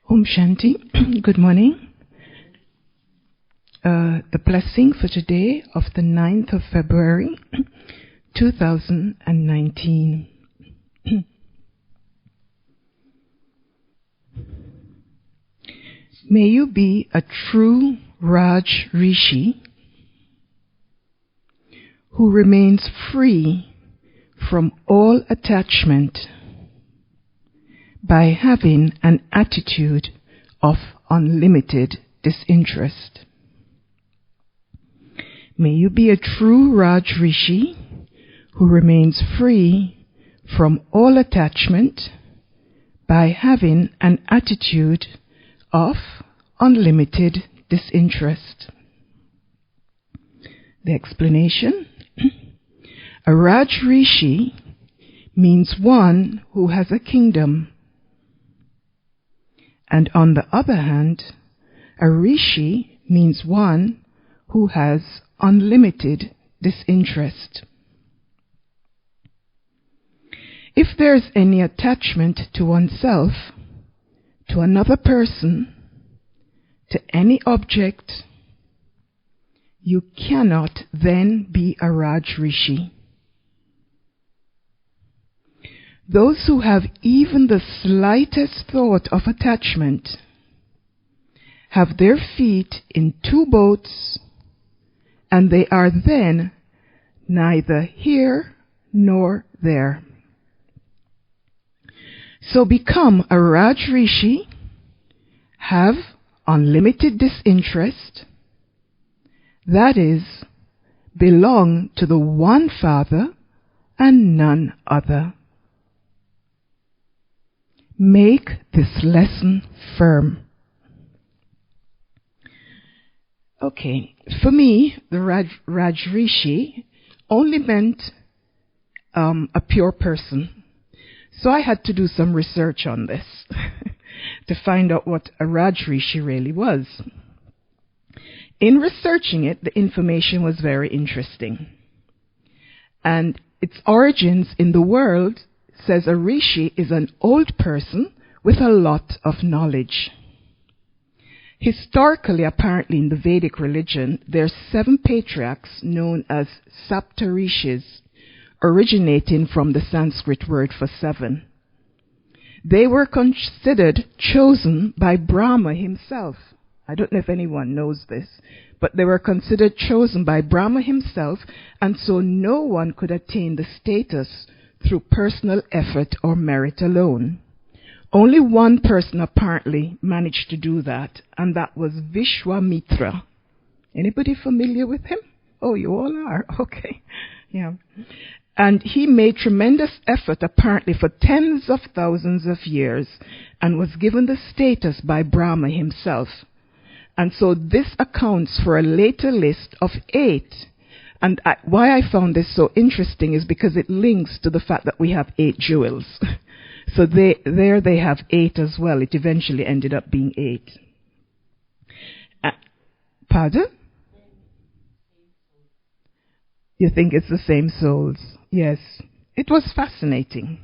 Om Shanti. Good morning. The blessing for today of the 9th of February 2019. May you be a true Raj Rishi who remains free from all attachment by having an attitude of unlimited disinterest. May you be a true Raj Rishi who remains free from all attachment by having an attitude of unlimited disinterest. The explanation: a Raj Rishi means one who has a kingdom. And on the other hand, a Rishi means one who has unlimited disinterest. If there is any attachment to oneself, to another person, to any object, you cannot then be a Raj Rishi. Those who have even the slightest thought of attachment have their feet in two boats, and they are then neither here nor there. So become a Raj Rishi, have unlimited disinterest, that is, belong to the one Father and none other. Make this lesson firm. Okay, for me, the Raj Rishi only meant a pure person. So I had to do some research on this to find out what a Raj Rishi really was. In researching it, the information was very interesting. And its origins in the world says a Rishi is an old person with a lot of knowledge. Historically, apparently in the Vedic religion, there are 7 patriarchs known as Saptarishis, originating from the Sanskrit word for 7. They were considered chosen by Brahma himself. I don't know if anyone knows this, but they were considered chosen by Brahma himself, and so no one could attain the status through personal effort or merit alone. Only one person apparently managed to do that, and that was Vishwamitra. Anybody familiar with him? Oh, you all are. Okay. Yeah. And he made tremendous effort apparently for tens of thousands of years and was given the status by Brahma himself. And so this accounts for a later list of 8. And why I found this so interesting is because it links to the fact that we have 8 jewels. So they have 8 as well. It eventually ended up being 8. Pardon? You think it's the same souls? Yes. It was fascinating.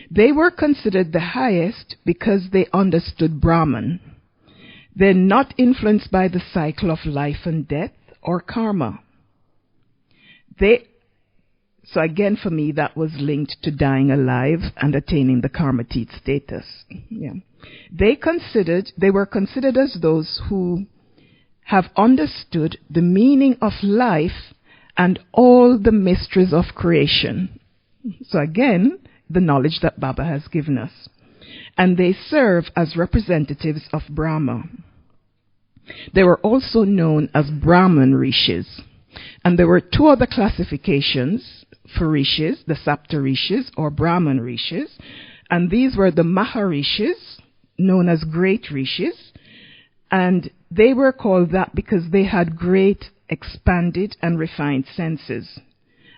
They were considered the highest because they understood Brahman. They're not influenced by the cycle of life and death or karma. So again, for me, that was linked to dying alive and attaining the karmatit status. Yeah. They were considered as those who have understood the meaning of life and all the mysteries of creation. So again, the knowledge that Baba has given us. And they serve as representatives of Brahma. They were also known as Brahman Rishis. And there were 2 other classifications for Rishis, the Saptarishis or Brahman Rishis. And these were the Maharishis, known as Great Rishis. And they were called that because they had great, expanded and refined senses.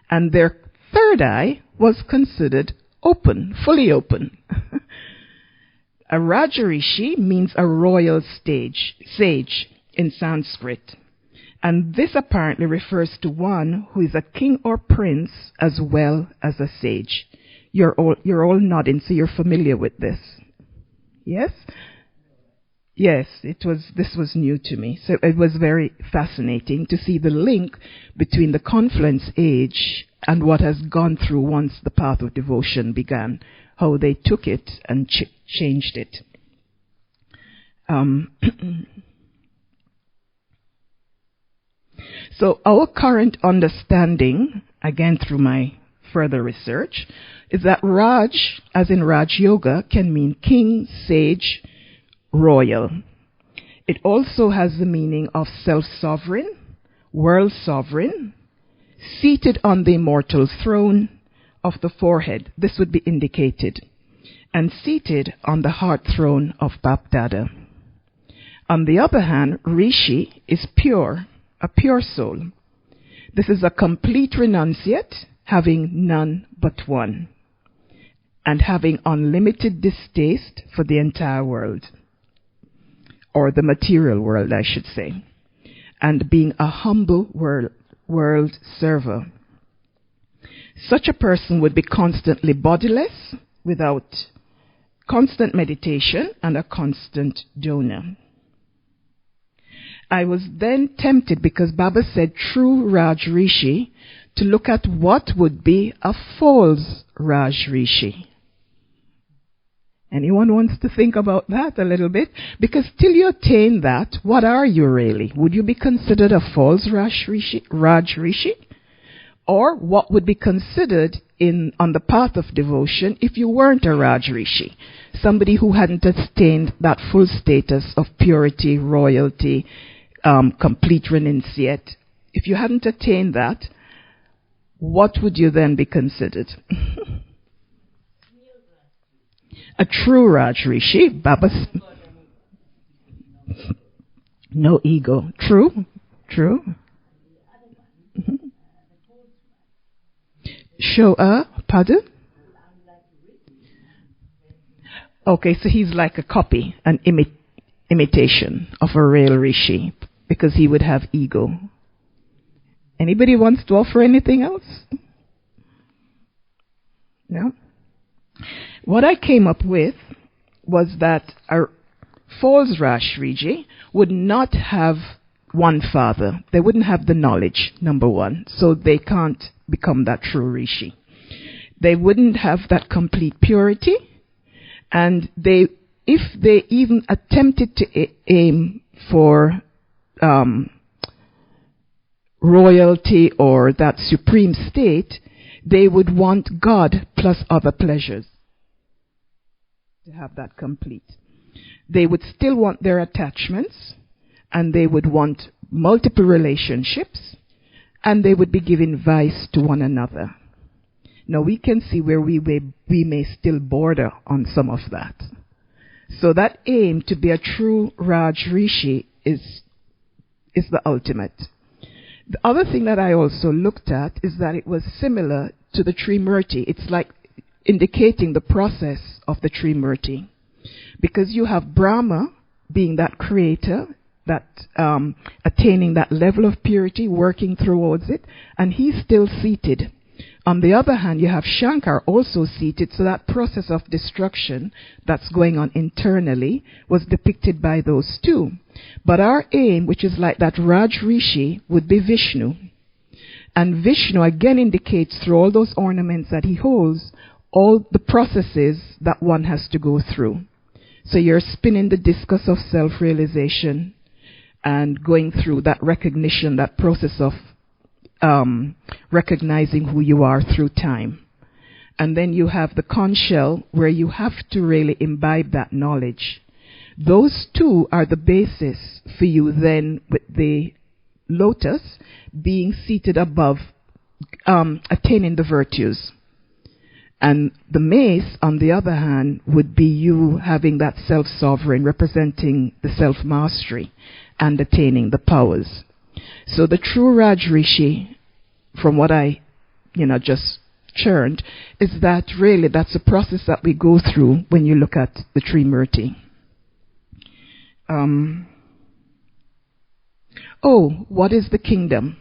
And their third eye was considered open, fully open. A Rajarishi means a royal sage in Sanskrit. And this apparently refers to one who is a king or prince as well as a sage. You're all nodding, so you're familiar with this. Yes? Yes, this was new to me. So it was very fascinating to see the link between the confluence age and what has gone through once the path of devotion began, how they took it and changed it. So our current understanding, again through my further research, is that Raj, as in Raj Yoga, can mean king, sage, royal. It also has the meaning of self-sovereign, world sovereign, seated on the immortal throne of the forehead. This would be indicated. And seated on the heart throne of Bapdada. On the other hand, Rishi is pure, a pure soul. This is a complete renunciate, having none but one, and having unlimited distaste for the entire world, or the material world, I should say, and being a humble world server. Such a person would be constantly bodiless, without constant meditation and a constant donor. I was then tempted, because Baba said true Raj Rishi, to look at what would be a false Raj Rishi. Anyone wants to think about that a little bit? Because till you attain that, what are you really? Would you be considered a false Raj Rishi? Or what would be considered on the path of devotion if you weren't a Raj Rishi? Somebody who hadn't attained that full status of purity, royalty, complete renunciate. If you hadn't attained that, what would you then be considered? A true Raj Rishi. Baba's no ego. True. Mm-hmm. Show pardon? Okay, so he's like a copy, an imitation of a real Rishi, because he would have ego. Anybody wants to offer anything else? No? What I came up with was that a false Raj Rishi would not have one father. They wouldn't have the knowledge, number one, so they can't become that true Rishi. They wouldn't have that complete purity, and if they even attempted to aim for royalty or that supreme state, they would want God plus other pleasures to have that complete. They would still want their attachments, and they would want multiple relationships, and they would be giving vice to one another. Now we can see where we may still border on some of that. So that aim to be a true Raj Rishi is the ultimate. The other thing that I also looked at is that it was similar to the Trimurti. It's like indicating the process of the Trimurti. Because you have Brahma being that creator, that attaining that level of purity, working towards it, and he's still seated. On the other hand, you have Shankar also seated, so that process of destruction that's going on internally was depicted by those two. But our aim, which is like that Raj Rishi, would be Vishnu. And Vishnu again indicates through all those ornaments that he holds, all the processes that one has to go through. So you're spinning the discus of self-realization and going through that recognition, that process of recognizing who you are through time. And then you have the conch shell, where you have to really imbibe that knowledge. Those two are the basis for you then, with the lotus being seated above, attaining the virtues. And the mace, on the other hand, would be you having that self-sovereign, representing the self-mastery and attaining the powers. So the true Raj Rishi, from what I, just churned, is that really that's a process that we go through when you look at the Trimurti. What is the kingdom?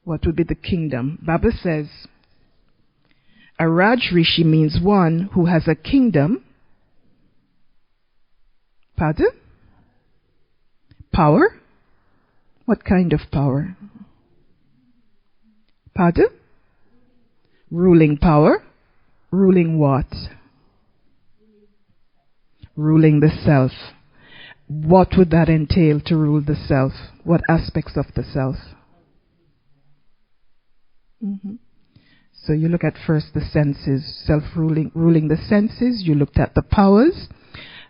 What would be the kingdom? Baba says, a Raj Rishi means one who has a kingdom Pardon? Power? What kind of power? Pardon? Ruling power? Ruling what? Ruling the self. What would that entail to rule the self? What aspects of the self? So you look at first the senses, ruling the senses. You looked at the powers.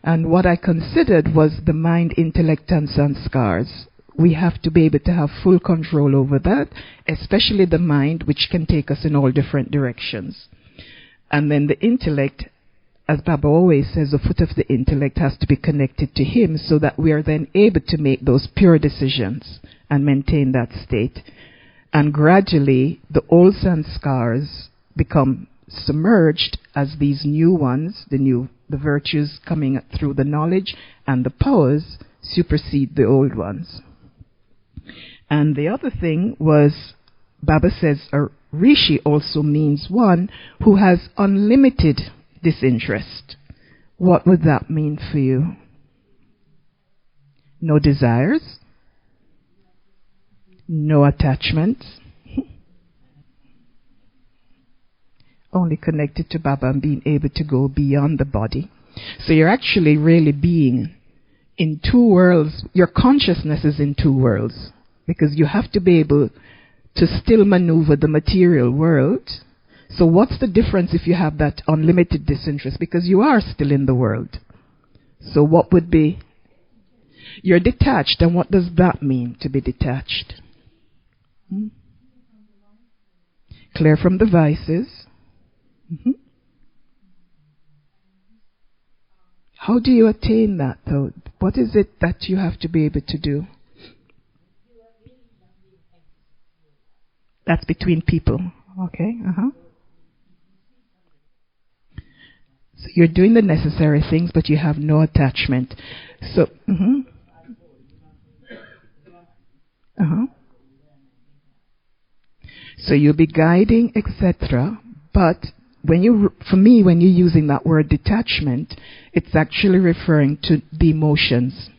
And what I considered was the mind, intellect, and sanskars. We have to be able to have full control over that, especially the mind, which can take us in all different directions. And then the intellect, as Baba always says, the foot of the intellect has to be connected to him so that we are then able to make those pure decisions and maintain that state. And gradually, the old sanskars become submerged as these new ones, the virtues coming through the knowledge and the powers supersede the old ones. And the other thing was, Baba says, a rishi also means one who has unlimited disinterest. What would that mean for you? No desires, no attachments, only connected to Baba and being able to go beyond the body. So you're actually really being in two worlds. Your consciousness is in two worlds because you have to be able to still maneuver the material world. So what's the difference if you have that unlimited disinterest? Because you are still in the world. So what would be? You're detached. And what does that mean, to be detached? Clear from the vices. How do you attain that, though? What is it that you have to be able to do? That's between people. Okay. So you're doing the necessary things, but you have no attachment. So, So you'll be guiding, etc. But when you're using that word detachment, it's actually referring to the emotions.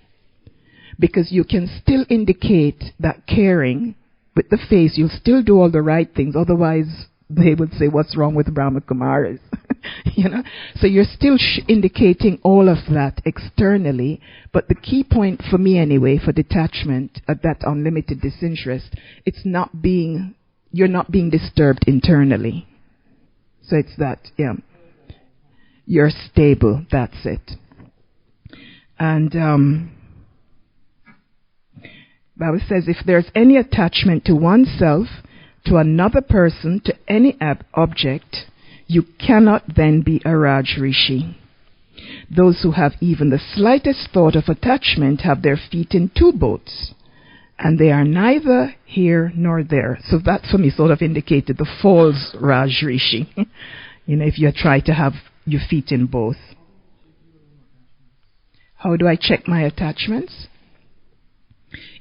Because you can still indicate that caring with the face, you'll still do all the right things. Otherwise, they would say, what's wrong with Brahma Kumaris? So you're still indicating all of that externally. But the key point for me anyway, for detachment, at that unlimited disinterest, you're not being disturbed internally. So it's that, you're stable, that's it. And Bible says if there's any attachment to oneself, to another person, to any object, you cannot then be a Raj Rishi. Those who have even the slightest thought of attachment have their feet in two boats, and they are neither here nor there. So that for me sort of indicated the false Raj Rishi. If you try to have your feet in both. How do I check my attachments?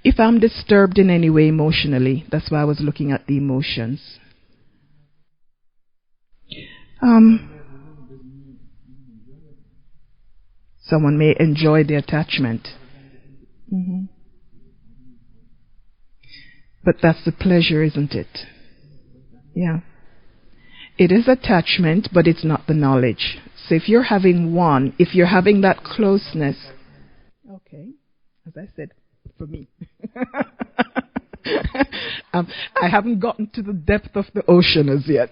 If I'm disturbed in any way emotionally, that's why I was looking at the emotions. Someone may enjoy the attachment. But that's the pleasure, isn't it? Yeah. It is attachment, but it's not the knowledge. So if you're having that closeness, okay, as I said, for me. I haven't gotten to the depth of the ocean as yet.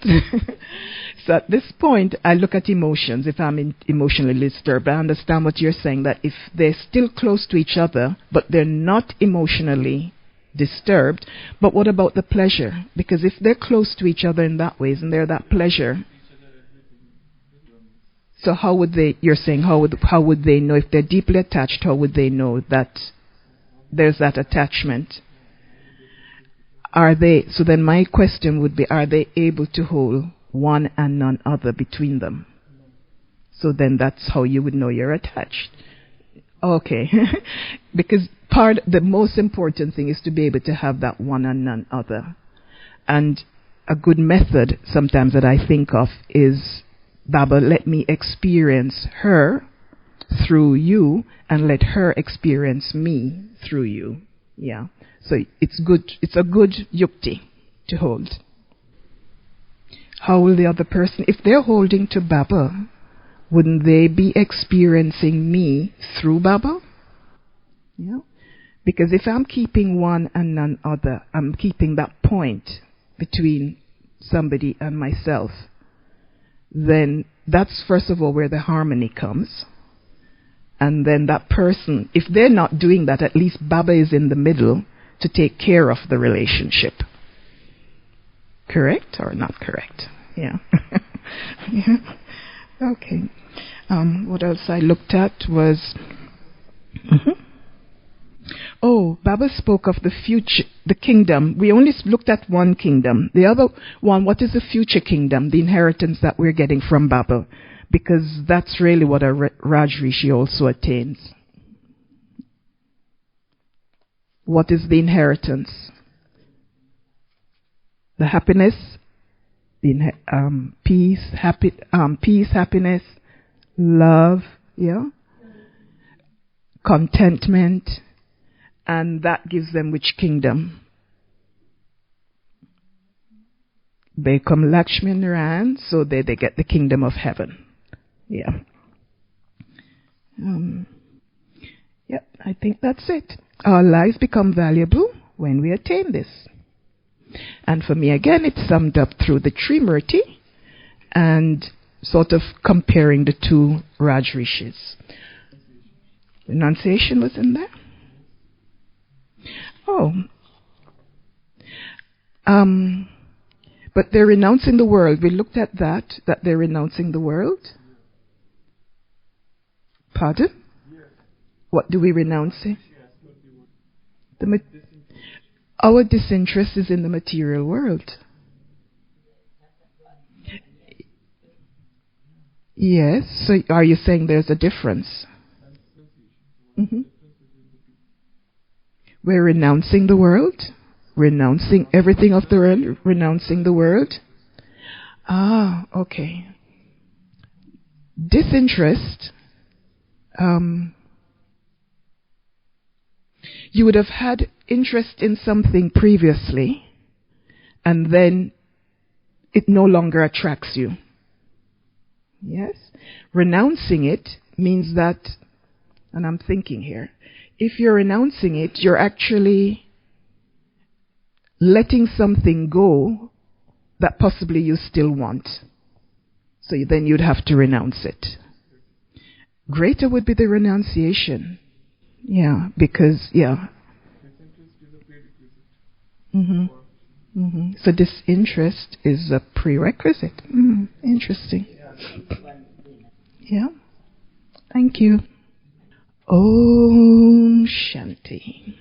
So at this point, I look at emotions. If I'm emotionally disturbed, I understand what you're saying, that if they're still close to each other, but they're not emotionally disturbed, but what about the pleasure? Because if they're close to each other in that way, isn't there that pleasure? So how would they know if they're deeply attached? How would they know that there's that attachment? So then my question would be, are they able to hold one and none other between them? So then that's how you would know you're attached. Okay. Because the most important thing is to be able to have that one and none other. And a good method sometimes that I think of is, Baba, let me experience her through you and let her experience me through you. Yeah. So it's good. It's a good yukti to hold. How will the other person, if they're holding to Baba, wouldn't they be experiencing me through Baba? Yeah. Because if I'm keeping one and none other, I'm keeping that point between somebody and myself, then that's first of all where the harmony comes. And then that person, if they're not doing that, at least Baba is in the middle to take care of the relationship. Correct or not correct? Yeah. Yeah. Okay. What else I looked at was... Oh, Baba spoke of the future, the kingdom. We only looked at one kingdom. The other one, what is the future kingdom? The inheritance that we're getting from Baba. Because that's really what a Raj Rishi also attains. What is the inheritance? The happiness, the peace, happiness, love, yeah, contentment, and that gives them which kingdom? They come Lakshmi and Ran, so they get the kingdom of heaven. Yeah. Yep, I think that's it. Our lives become valuable when we attain this. And for me, again, it's summed up through the Trimurti and sort of comparing the two Raj Rishis. Renunciation was in there? Oh. But they're renouncing the world. We looked at that they're renouncing the world. Pardon? What do we renounce? Our disinterest is in the material world. Yes. So are you saying there's a difference? Mm-hmm. We're renouncing the world? Renouncing everything of the world? Renouncing the world? Ah, okay. Disinterest. You would have had interest in something previously, and then it no longer attracts you. Yes? Renouncing it means that, and I'm thinking here, if you're renouncing it, you're actually letting something go that possibly you still want. So then you'd have to renounce it. Greater would be the renunciation. Yeah, because, yeah. So disinterest is a prerequisite. Interesting. Yeah. Thank you. Om Shanti.